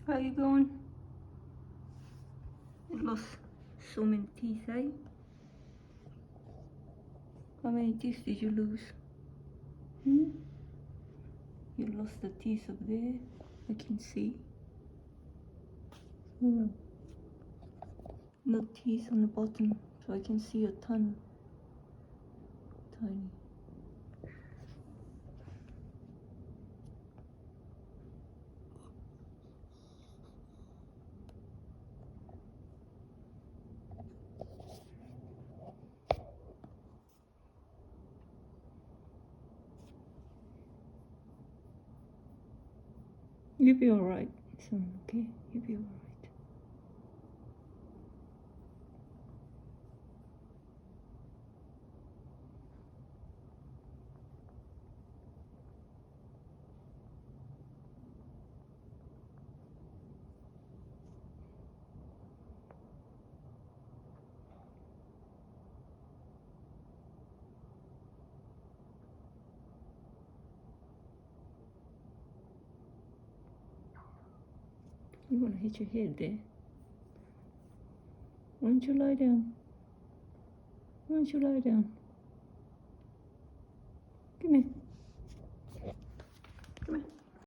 How you going? You lost so many teeth, eh? How many teeth did you lose? Hmm? You lost the teeth up there. I can see. No teeth on the bottom, so I can see a ton. Tiny. You'll be alright, son, okay? You'll be alright. You wanna hit your head there? Why don't you lie down? Why don't you lie down? Come here. Come here.